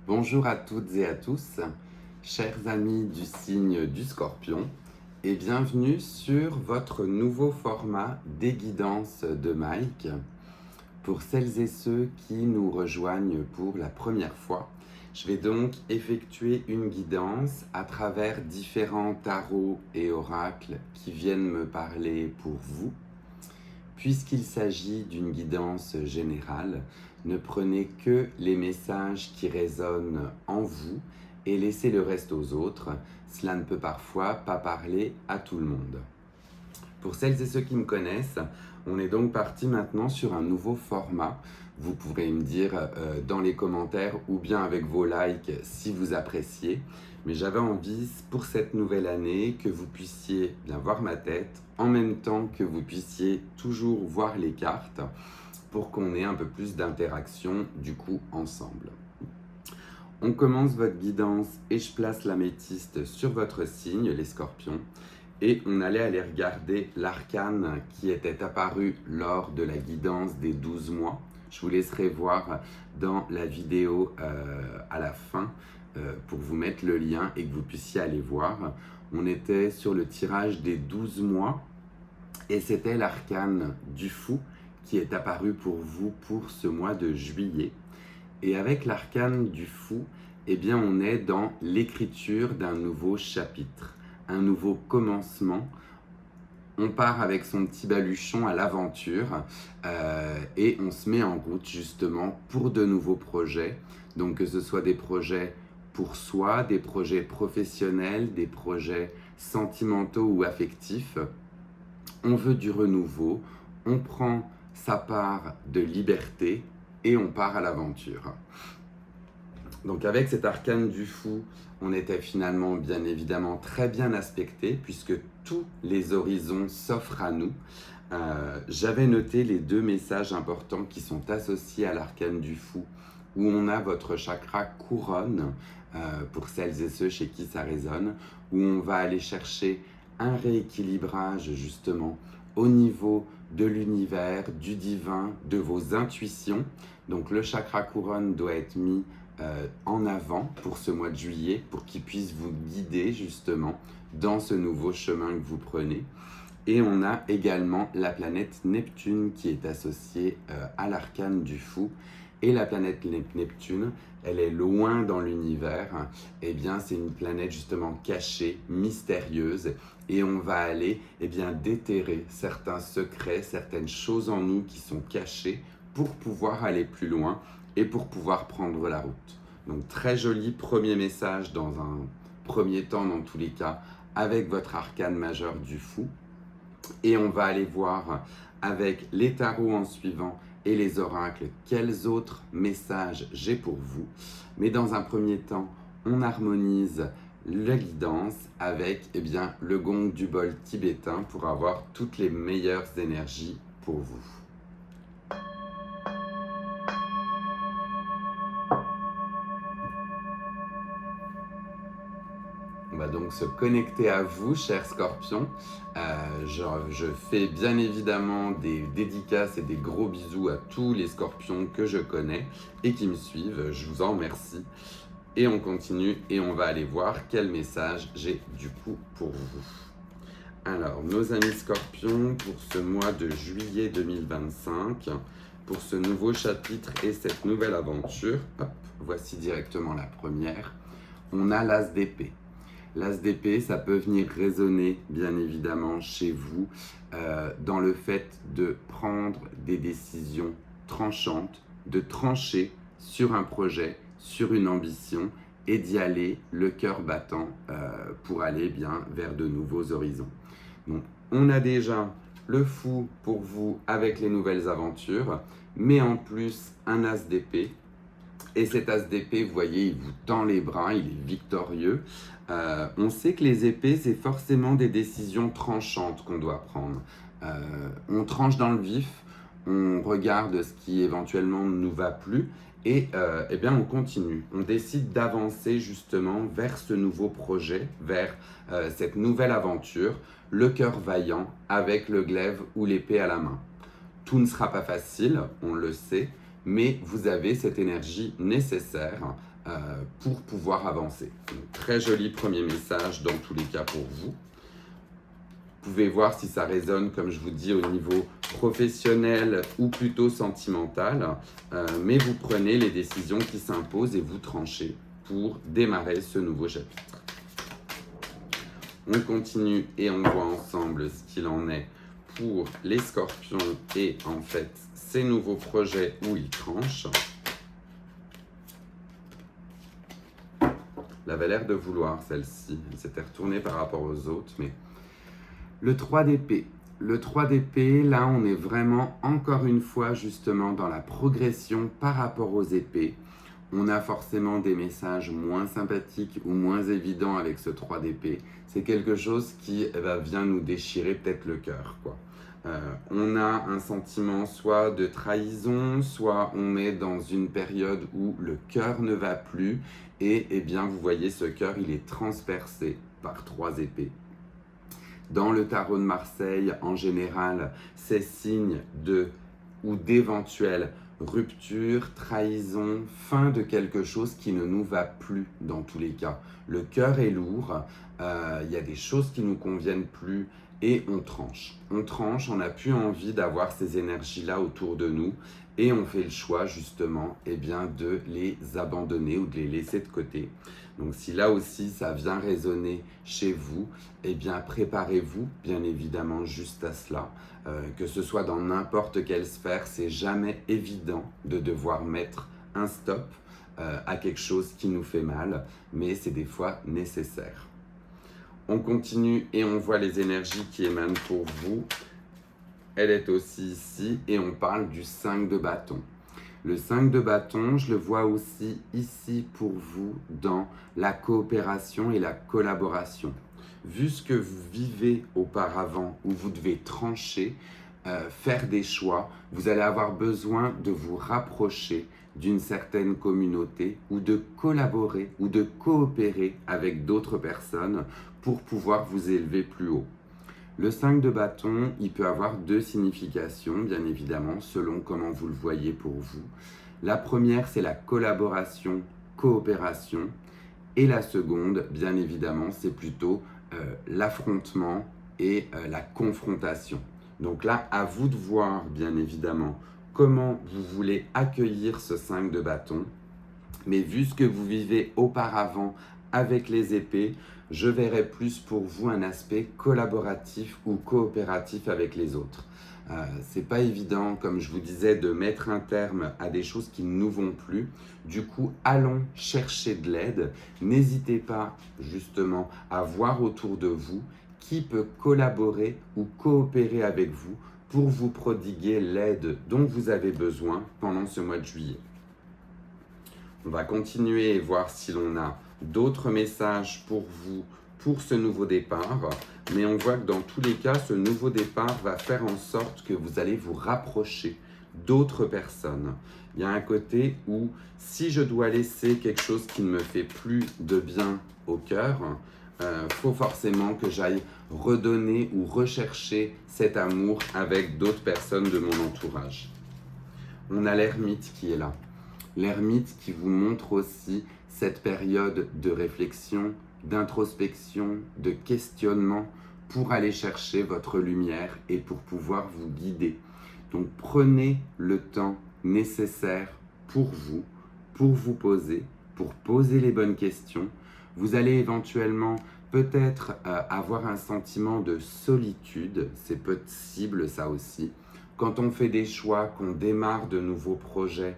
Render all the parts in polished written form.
Bonjour à toutes et à tous, chers amis du signe du Scorpion, et bienvenue sur votre nouveau format des guidances de Mike. Pour celles et ceux qui nous rejoignent pour la première fois, je vais donc effectuer une guidance à travers différents tarots et oracles qui viennent me parler pour vous. Puisqu'il s'agit d'une guidance générale, ne prenez que les messages qui résonnent en vous et laissez le reste aux autres. Cela ne peut parfois pas parler à tout le monde. Pour celles et ceux qui me connaissent, on est donc parti maintenant sur un nouveau format. Vous pourrez me dire dans les commentaires ou bien avec vos likes si vous appréciez. Mais j'avais envie pour cette nouvelle année que vous puissiez bien voir ma tête en même temps que vous puissiez toujours voir les cartes pour qu'on ait un peu plus d'interaction du coup ensemble. On commence votre guidance et je place l'améthyste sur votre signe, les scorpions. Et on allait aller regarder l'arcane qui était apparu lors de la guidance des 12 mois. Je vous laisserai voir dans la vidéo à la fin pour vous mettre le lien et que vous puissiez aller voir. On était sur le tirage des 12 mois et c'était l'arcane du fou qui est apparu pour vous pour ce mois de juillet. Et avec l'arcane du fou, eh bien on est dans l'écriture d'un nouveau chapitre, un nouveau commencement. On part avec son petit baluchon à l'aventure et on se met en route justement pour de nouveaux projets. Donc que ce soit des projets pour soi, des projets professionnels, des projets sentimentaux ou affectifs. On veut du renouveau, on prend sa part de liberté et on part à l'aventure. Donc avec cet arcane du fou, on était finalement bien évidemment très bien aspecté puisque tous les horizons s'offrent à nous. J'avais noté les deux messages importants qui sont associés à l'arcane du fou où on a votre chakra couronne pour celles et ceux chez qui ça résonne, où on va aller chercher un rééquilibrage justement au niveau de l'univers, du divin, de vos intuitions. Donc le chakra couronne doit être mis en avant pour ce mois de juillet pour qu'il puisse vous guider justement dans ce nouveau chemin que vous prenez. Et on a également la planète Neptune qui est associée à l'arcane du fou. Et la planète Neptune, elle est loin dans l'univers. Eh bien, c'est une planète justement cachée, mystérieuse. Et on va aller déterrer certains secrets, certaines choses en nous qui sont cachées pour pouvoir aller plus loin et pour pouvoir prendre la route. Donc, très joli premier message dans un premier temps, dans tous les cas, avec votre arcane majeur du fou. Et on va aller voir avec les tarots en suivant et les oracles quels autres messages j'ai pour vous. Mais dans un premier temps, on harmonise la guidance avec le gong du bol tibétain pour avoir toutes les meilleures énergies pour vous. On va donc se connecter à vous, chers scorpions. Je fais bien évidemment des dédicaces et des gros bisous à tous les scorpions que je connais et qui me suivent. Je vous en remercie. Et on continue et on va aller voir quel message j'ai du coup pour vous. Alors, nos amis scorpions, pour ce mois de juillet 2025, pour ce nouveau chapitre et cette nouvelle aventure, hop, voici directement la première. On a l'as d'épée. L'as d'épée, ça peut venir résonner bien évidemment chez vous dans le fait de prendre des décisions tranchantes, de trancher sur un projet, sur une ambition et d'y aller le cœur battant pour aller bien vers de nouveaux horizons. Donc on a déjà le fou pour vous avec les nouvelles aventures, mais en plus un as d'épée. Et cet as d'épée, vous voyez, il vous tend les bras, il est victorieux. On sait que les épées, c'est forcément des décisions tranchantes qu'on doit prendre. On tranche dans le vif, on regarde ce qui éventuellement ne nous va plus et on continue. On décide d'avancer justement vers ce nouveau projet, vers cette nouvelle aventure, le cœur vaillant avec le glaive ou l'épée à la main. Tout ne sera pas facile, on le sait, mais vous avez cette énergie nécessaire pour pouvoir avancer. Donc, très joli premier message dans tous les cas pour vous. Vous pouvez voir si ça résonne, comme je vous dis, au niveau professionnel ou plutôt sentimental, mais vous prenez les décisions qui s'imposent et vous tranchez pour démarrer ce nouveau chapitre. On continue et on voit ensemble ce qu'il en est pour les scorpions et en fait ces nouveaux projets où ils tranchent. Elle avait l'air de vouloir celle-ci, elle s'était retournée par rapport aux autres, mais le 3 d'épée. Le 3 d'épée, là on est vraiment encore une fois justement dans la progression par rapport aux épées. On a forcément des messages moins sympathiques ou moins évidents avec ce 3 d'épée. C'est quelque chose qui vient nous déchirer peut-être le cœur, quoi. On a un sentiment soit de trahison, soit on est dans une période où le cœur ne va plus et eh bien vous voyez ce cœur il est transpercé par 3 épées. Dans le tarot de Marseille en général c'est signe de ou d'éventuelles rupture, trahison, fin de quelque chose qui ne nous va plus dans tous les cas. Le cœur est lourd, y a des choses qui ne nous conviennent plus et on tranche. On tranche, on n'a plus envie d'avoir ces énergies-là autour de nous et on fait le choix justement de les abandonner ou de les laisser de côté. Donc si là aussi ça vient résonner chez vous, préparez-vous bien évidemment juste à cela. Que ce soit dans n'importe quelle sphère, c'est jamais évident de devoir mettre un stop à quelque chose qui nous fait mal, mais c'est des fois nécessaire. On continue et on voit les énergies qui émanent pour vous. Elle est aussi ici et on parle du 5 de bâton. Le 5 de bâton, je le vois aussi ici pour vous dans la coopération et la collaboration. Vu ce que vous vivez auparavant, où vous devez trancher, faire des choix, vous allez avoir besoin de vous rapprocher d'une certaine communauté ou de collaborer ou de coopérer avec d'autres personnes pour pouvoir vous élever plus haut. Le 5 de bâton, il peut avoir deux significations, bien évidemment, selon comment vous le voyez pour vous. La première, c'est la collaboration, coopération. Et la seconde, bien évidemment, c'est plutôt l'affrontement et la confrontation. Donc là, à vous de voir, bien évidemment, comment vous voulez accueillir ce 5 de bâton. Mais vu ce que vous vivez auparavant avec les épées, je verrais plus pour vous un aspect collaboratif ou coopératif avec les autres. C'est pas évident, comme je vous disais, de mettre un terme à des choses qui ne nous vont plus. Du coup, allons chercher de l'aide. N'hésitez pas justement à voir autour de vous qui peut collaborer ou coopérer avec vous pour vous prodiguer l'aide dont vous avez besoin pendant ce mois de juillet. On va continuer et voir si l'on a d'autres messages pour vous pour ce nouveau départ, mais on voit que dans tous les cas, ce nouveau départ va faire en sorte que vous allez vous rapprocher d'autres personnes. Il y a un côté où si je dois laisser quelque chose qui ne me fait plus de bien au cœur, faut forcément que j'aille redonner ou rechercher cet amour avec d'autres personnes de mon entourage. On a l'ermite qui est là. L'ermite qui vous montre aussi cette période de réflexion, d'introspection, de questionnement pour aller chercher votre lumière et pour pouvoir vous guider. Donc prenez le temps nécessaire pour vous poser, pour poser les bonnes questions. Vous allez éventuellement peut-être avoir un sentiment de solitude, c'est possible ça aussi. Quand on fait des choix, qu'on démarre de nouveaux projets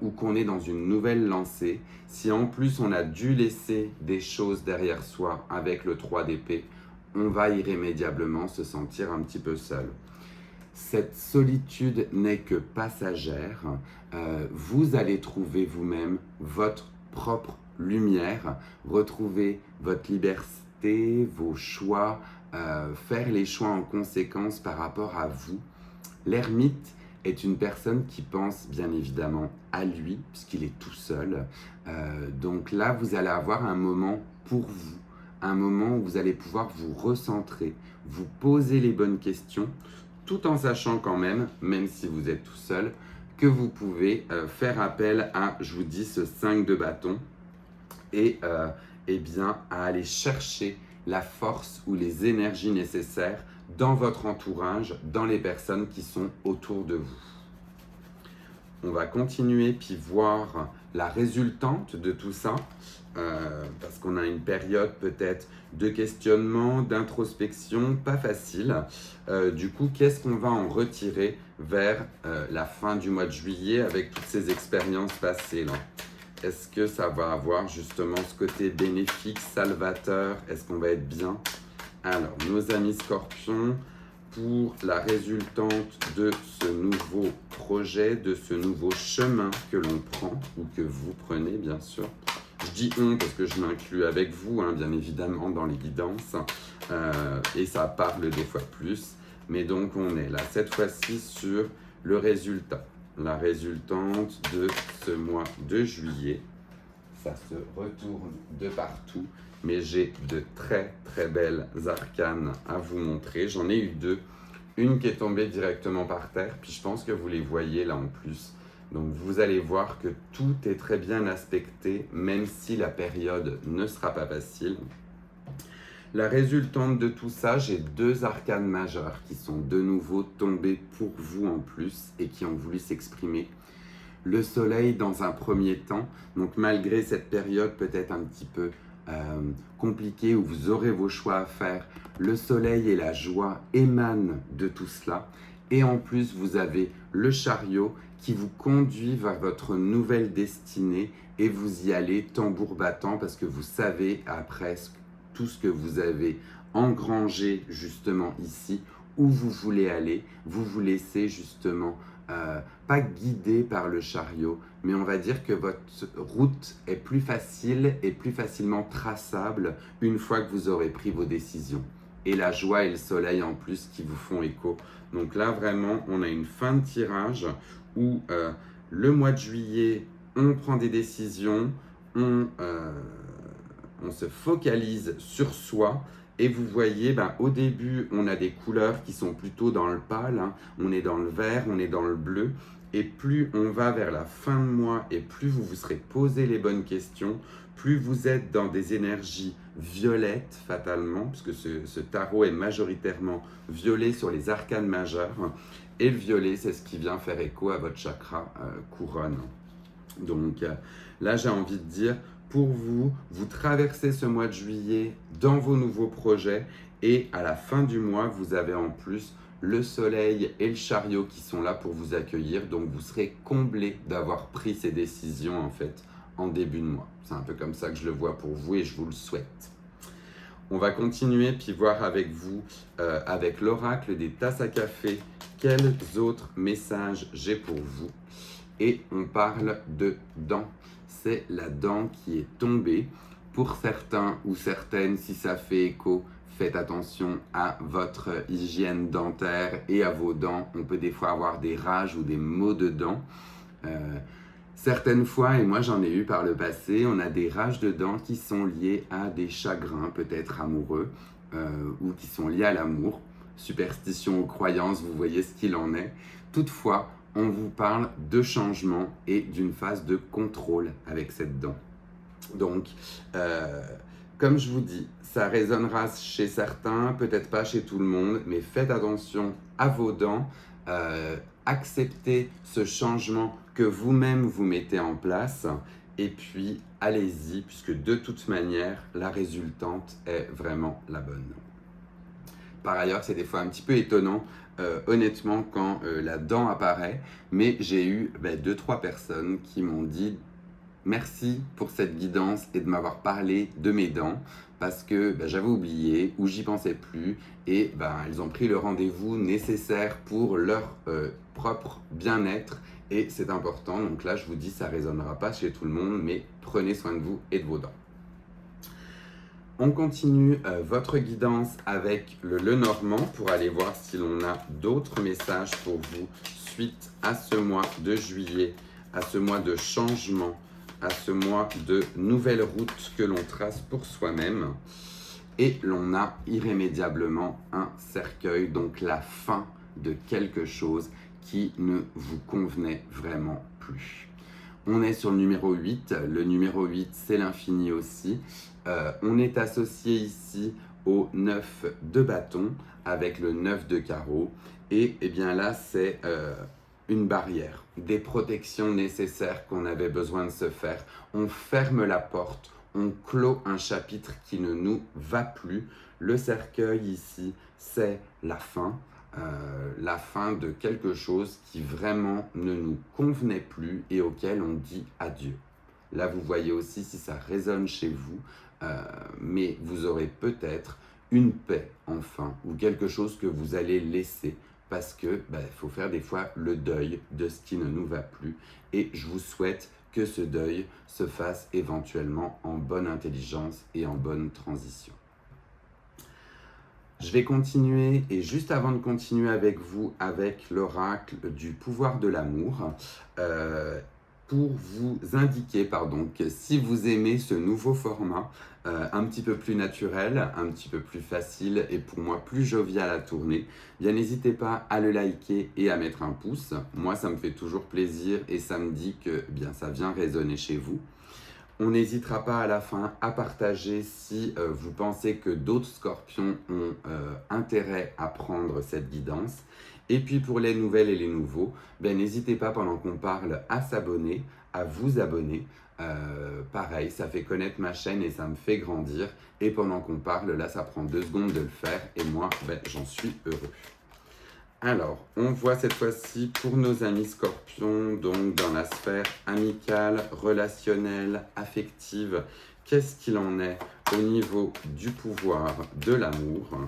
ou qu'on est dans une nouvelle lancée, si en plus on a dû laisser des choses derrière soi avec le 3 d'épée, on va irrémédiablement se sentir un petit peu seul. Cette solitude n'est que passagère. Vous allez trouver vous-même votre propre lumière, retrouver votre liberté, vos choix, faire les choix en conséquence par rapport à vous. L'ermite est une personne qui pense bien évidemment à lui, puisqu'il est tout seul. Donc là, vous allez avoir un moment pour vous, un moment où vous allez pouvoir vous recentrer, vous poser les bonnes questions, tout en sachant quand même si vous êtes tout seul, que vous pouvez faire appel à, je vous dis, ce 5 de bâton et eh bien, à aller chercher la force ou les énergies nécessaires dans votre entourage, dans les personnes qui sont autour de vous. On va continuer puis voir la résultante de tout ça, parce qu'on a une période peut-être de questionnement, d'introspection, pas facile. Du coup, qu'est-ce qu'on va en retirer vers la fin du mois de juillet avec toutes ces expériences passées là? Est-ce que ça va avoir justement ce côté bénéfique, salvateur? Est-ce qu'on va être bien? Alors, nos amis scorpions, pour la résultante de ce nouveau projet, de ce nouveau chemin que l'on prend, ou que vous prenez bien sûr. Je dis on parce que je m'inclus avec vous, hein, bien évidemment, dans les guidances, et ça parle des fois plus. Mais donc on est là, cette fois-ci, sur le résultat. La résultante de ce mois de juillet. Ça se retourne de partout, mais j'ai de très très belles arcanes à vous montrer. J'en ai eu deux, une qui est tombée directement par terre, puis je pense que vous les voyez là en plus. Donc vous allez voir que tout est très bien aspecté, même si la période ne sera pas facile. La résultante de tout ça, j'ai deux arcanes majeures qui sont de nouveau tombées pour vous en plus et qui ont voulu s'exprimer. Le soleil dans un premier temps, donc malgré cette période peut-être un petit peu compliquée où vous aurez vos choix à faire, le soleil et la joie émanent de tout cela. Et en plus, vous avez le chariot qui vous conduit vers votre nouvelle destinée et vous y allez tambour battant parce que vous savez après tout ce que vous avez engrangé justement ici, où vous voulez aller, vous vous laissez justement pas guidé par le chariot, mais on va dire que votre route est plus facile et plus facilement traçable une fois que vous aurez pris vos décisions. Et la joie et le soleil en plus qui vous font écho. Donc là vraiment, on a une fin de tirage où le mois de juillet, on prend des décisions, on se focalise sur soi. Et vous voyez, au début, on a des couleurs qui sont plutôt dans le pâle, hein. On est dans le vert, on est dans le bleu. Et plus on va vers la fin de mois et plus vous vous serez posé les bonnes questions, plus vous êtes dans des énergies violettes fatalement, puisque ce tarot est majoritairement violet sur les arcanes majeures. Et le violet, c'est ce qui vient faire écho à votre chakra couronne. Donc là, j'ai envie de dire, pour vous, vous traversez ce mois de juillet dans vos nouveaux projets et à la fin du mois, vous avez en plus le soleil et le chariot qui sont là pour vous accueillir. Donc, vous serez comblé d'avoir pris ces décisions en fait en début de mois. C'est un peu comme ça que je le vois pour vous et je vous le souhaite. On va continuer puis voir avec vous, avec l'oracle des tasses à café, quels autres messages j'ai pour vous. Et on parle de dents. C'est la dent qui est tombée. Pour certains ou certaines, si ça fait écho, faites attention à votre hygiène dentaire et à vos dents. On peut des fois avoir des rages ou des maux de dents. Certaines fois, et moi j'en ai eu par le passé, on a des rages de dents qui sont liées à des chagrins peut-être amoureux ou qui sont liés à l'amour. Superstition ou croyance, vous voyez ce qu'il en est. Toutefois, on vous parle de changement et d'une phase de contrôle avec cette dent. Donc, comme je vous dis, ça résonnera chez certains, peut-être pas chez tout le monde, mais faites attention à vos dents, acceptez ce changement que vous-même vous mettez en place et puis allez-y, puisque de toute manière, la résultante est vraiment la bonne. Par ailleurs, c'est des fois un petit peu étonnant, honnêtement, quand la dent apparaît, mais j'ai eu 2-3 personnes qui m'ont dit « Merci pour cette guidance et de m'avoir parlé de mes dents, parce que j'avais oublié ou j'y pensais plus, et elles ont pris le rendez-vous nécessaire pour leur propre bien-être, et c'est important. Donc là, je vous dis, ça ne résonnera pas chez tout le monde, mais prenez soin de vous et de vos dents. » On continue votre guidance avec le Lenormand pour aller voir si l'on a d'autres messages pour vous suite à ce mois de juillet, à ce mois de changement, à ce mois de nouvelles routes que l'on trace pour soi-même. Et l'on a irrémédiablement un cercueil, donc la fin de quelque chose qui ne vous convenait vraiment plus. On est sur le numéro 8. Le numéro 8, c'est l'infini aussi. On est associé ici au 9 de bâton avec le 9 de carreau. Et eh bien là, c'est une barrière, des protections nécessaires qu'on avait besoin de se faire. On ferme la porte, on clôt un chapitre qui ne nous va plus. Le cercueil ici, c'est la fin de quelque chose qui vraiment ne nous convenait plus et auquel on dit adieu. Là, vous voyez aussi si ça résonne chez vous, mais vous aurez peut-être une paix enfin, ou quelque chose que vous allez laisser, parce que faut faire des fois le deuil de ce qui ne nous va plus, et je vous souhaite que ce deuil se fasse éventuellement en bonne intelligence et en bonne transition. Je vais continuer, et juste avant de continuer avec vous, avec l'oracle du pouvoir de l'amour, pour vous indiquer que si vous aimez ce nouveau format, un petit peu plus naturel, un petit peu plus facile et pour moi plus jovial à tourner, bien n'hésitez pas à le liker et à mettre un pouce. Moi, ça me fait toujours plaisir et ça me dit que ça vient résonner chez vous. On n'hésitera pas à la fin à partager si vous pensez que d'autres scorpions ont intérêt à prendre cette guidance. Et puis pour les nouvelles et les nouveaux, n'hésitez pas pendant qu'on parle à s'abonner, à vous abonner. Pareil, ça fait connaître ma chaîne et ça me fait grandir. Et pendant qu'on parle, là, ça prend 2 secondes de le faire et moi, j'en suis heureux. Alors, on voit cette fois-ci pour nos amis scorpions, donc dans la sphère amicale, relationnelle, affective, qu'est-ce qu'il en est au niveau du pouvoir de l'amour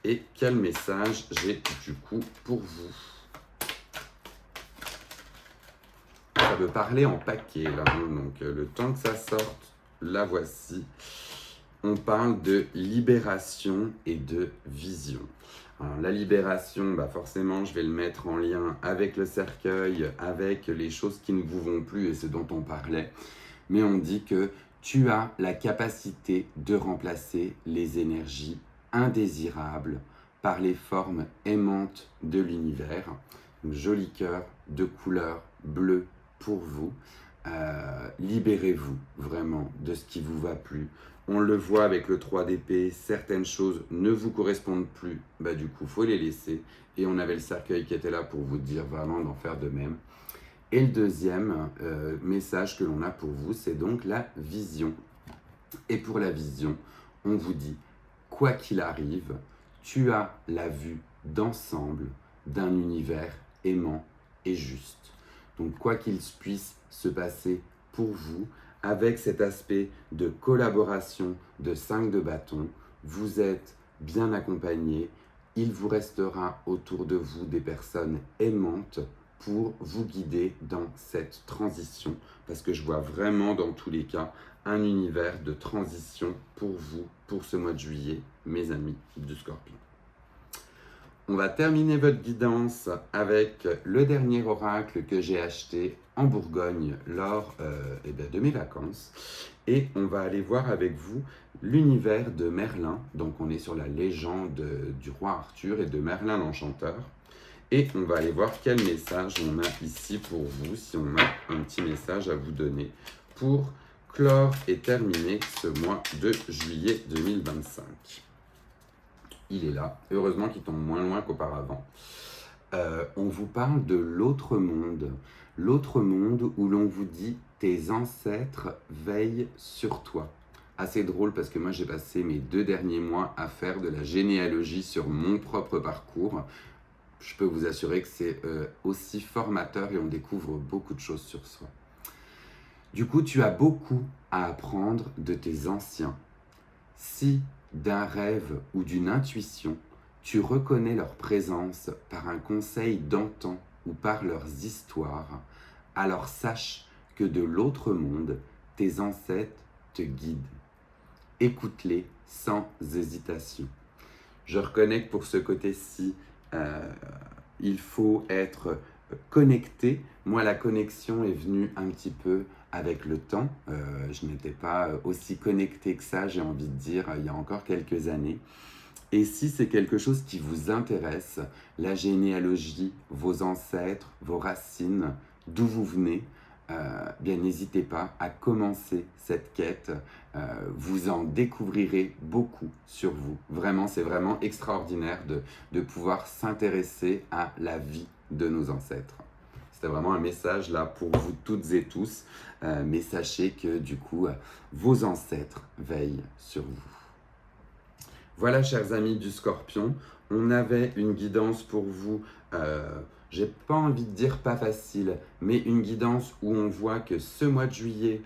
et quel message j'ai du coup pour vous. Ça veut parler en paquet là, donc le temps que ça sorte, la voici. On parle de libération et de vision. Alors, la libération, forcément, je vais le mettre en lien avec le cercueil, avec les choses qui ne vous vont plus et ce dont on parlait. Mais on dit que tu as la capacité de remplacer les énergies indésirables par les formes aimantes de l'univers. Joli cœur de couleur bleue pour vous. Libérez-vous vraiment de ce qui vous va plus. On le voit avec le 3 d'épée, certaines choses ne vous correspondent plus, du coup, il faut les laisser. Et on avait le cercueil qui était là pour vous dire vraiment d'en faire de même. Et le deuxième message que l'on a pour vous, c'est donc la vision. Et pour la vision, on vous dit, quoi qu'il arrive, tu as la vue d'ensemble d'un univers aimant et juste. Donc, quoi qu'il puisse se passer pour vous, avec cet aspect de collaboration de 5 de bâton, vous êtes bien accompagné. Il vous restera autour de vous des personnes aimantes pour vous guider dans cette transition. Parce que je vois vraiment dans tous les cas un univers de transition pour vous, pour ce mois de juillet, mes amis du Scorpion. On va terminer votre guidance avec le dernier oracle que j'ai acheté en Bourgogne lors de mes vacances. Et on va aller voir avec vous l'univers de Merlin. Donc on est sur la légende du roi Arthur et de Merlin l'Enchanteur. Et on va aller voir quel message on a ici pour vous, si on a un petit message à vous donner pour clore et terminer ce mois de juillet 2025. Il est là, heureusement qu'il tombe moins loin qu'auparavant. On vous parle de l'autre monde où l'on vous dit tes ancêtres veillent sur toi. Assez drôle parce que moi j'ai passé mes 2 derniers mois à faire de la généalogie sur mon propre parcours. Je peux vous assurer que c'est aussi formateur et on découvre beaucoup de choses sur soi. Du coup, tu as beaucoup à apprendre de tes anciens. Si d'un rêve ou d'une intuition, tu reconnais leur présence par un conseil d'antan ou par leurs histoires, alors sache que de l'autre monde, tes ancêtres te guident. Écoute-les sans hésitation. Je reconnais que pour ce côté-ci, il faut être connecté. Moi, la connexion est venue un petit peu avec le temps. Je n'étais pas aussi connecté que ça, j'ai envie de dire, il y a encore quelques années. Et si c'est quelque chose qui vous intéresse, la généalogie, vos ancêtres, vos racines, d'où vous venez, bien n'hésitez pas à commencer cette quête. Vous en découvrirez beaucoup sur vous. Vraiment, c'est vraiment extraordinaire de pouvoir s'intéresser à la vie de nos ancêtres. C'était vraiment un message là pour vous toutes et tous. Mais sachez que du coup, vos ancêtres veillent sur vous. Voilà, chers amis du Scorpion, on avait une guidance pour vous. J'ai pas envie de dire pas facile, mais une guidance où on voit que ce mois de juillet,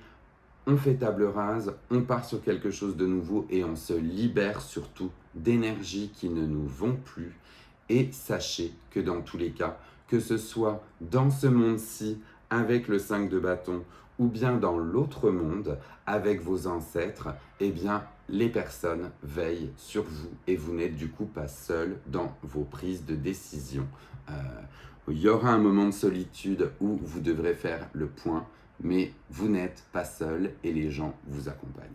on fait table rase, on part sur quelque chose de nouveau et on se libère surtout d'énergies qui ne nous vont plus. Et sachez que dans tous les cas, que ce soit dans ce monde-ci avec le 5 de bâton ou bien dans l'autre monde avec vos ancêtres, eh bien les personnes veillent sur vous et vous n'êtes du coup pas seul dans vos prises de décision. Il y aura un moment de solitude où vous devrez faire le point, mais vous n'êtes pas seul et les gens vous accompagnent.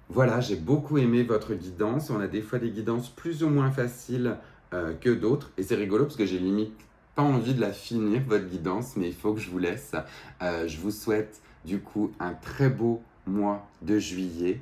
Voilà, j'ai beaucoup aimé votre guidance. On a des fois des guidances plus ou moins faciles que d'autres. Et c'est rigolo parce que j'ai limite pas envie de la finir, votre guidance, mais il faut que je vous laisse. Je vous souhaite du coup un très beau mois de juillet.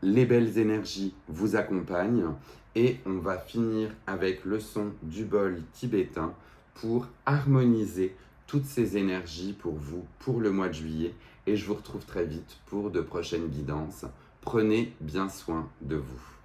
Les belles énergies vous accompagnent et on va finir avec le son du bol tibétain pour harmoniser toutes ces énergies pour vous pour le mois de juillet et je vous retrouve très vite pour de prochaines guidances. Prenez bien soin de vous.